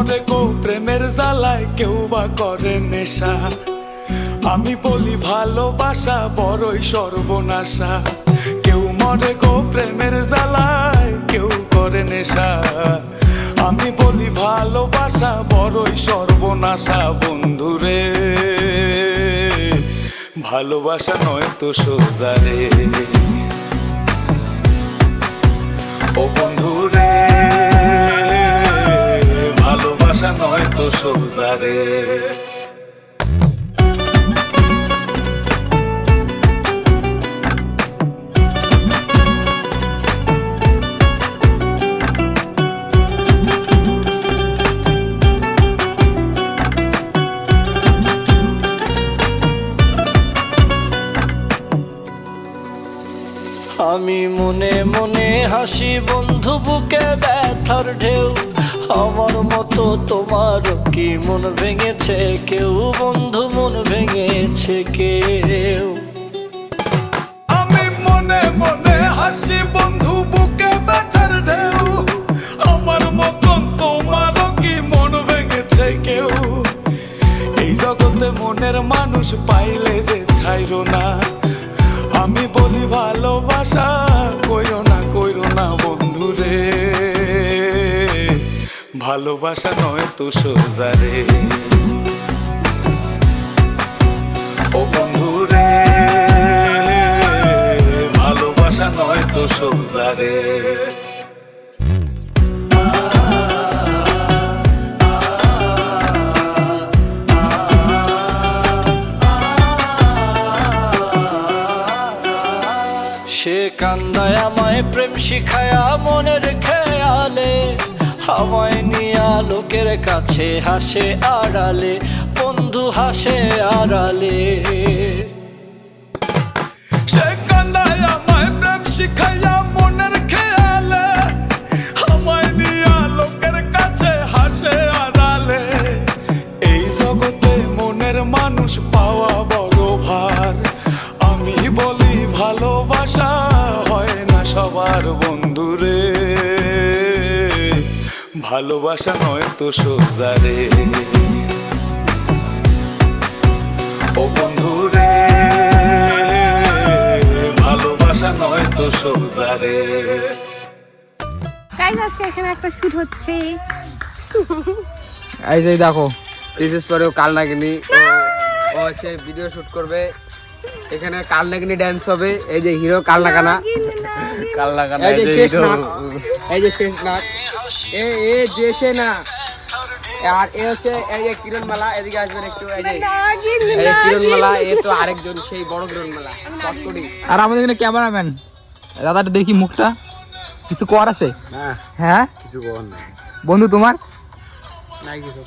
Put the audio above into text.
মরে গো প্রেমের জ্বালায়, কেউ বা করে নেশা। আমি বলি ভালোবাসা বড়ই সর্বনাশা। কেউ মরে গো প্রেমের জ্বালায়, কেউ করে নেশা। আমি বলি ভালোবাসা বড়ই সর্বনাশা। বন্ধুরে ভালোবাসা নয় তো সোজা রে, ও বন্ধুরে ভালোবাসা নয় তো সোজা রে। আমি মনে মনে হাসি বন্ধু, বুকে ব্যথার ঢেউ। আমার মতো তোমার কি মন ভেঙেছে কেউ? বন্ধু মন ভেঙেছে কেউ? আমি মনে মনে হাসি বন্ধু, বুকে ব্যথার ঢেউ। আমার মতন তোমারও কি মন ভেঙেছে কেউ? এই জগতে মনের মানুষ পাইলে যে ছাইরো না। আমি বলি ভালোবাসা কইরো না বন্ধুরে, ভালোবাসা নয় তো সোজা রে, ও বন্ধুরে ভালোবাসা নয় তো সোজা রে। সে কান্দায় আমায় প্রেম শিখায়া মনের খেয়ালে, আমায় নিয়া লোকের কাছে হাসে আড়ালে, বন্ধু হাসে আড়ালে। সে কান্দায় আমায় প্রেম শিখায়া মনের খেয়ালে, আমায় নিয়া লোকের কাছে হাসে আড়ালে। এই জগতে মনের মানুষ পাওয়া বড় ভার। আমি বলি ভালোবাসা হয় না সবার বন্ধুরে, ভালোবাসা নয় তো সোজা রে, ও বন্ধুরে ভালোবাসা নয় তো সোজা রে। গাইস আজকে এখানে একটা শুট হচ্ছে। এই যে দেখো, বিশেষ করে কাল নাগিনী ও হচ্ছে ভিডিও শুট করবে। এখানে কাল নাগিনী ড্যান্স হবে। এই যে হিরো কাল নাগানা, কাল নাগানা এই যে শেষ নাচ, এই যে শেষ নাচ, এ যে সে না। আর এ হচ্ছে এই যে কিরণমালা, এদিকে আসবেন একটু। এই যে কিরণমালা, এ তো আরেকজন সেই বড় কিরণমালা। আর আমাদের এখানে ক্যামেরাম্যান দাদাটা, দেখি মুখটা কিছু কর আছে? হ্যাঁ কিছু কর না বন্ধু, তোমার নাই কিছু।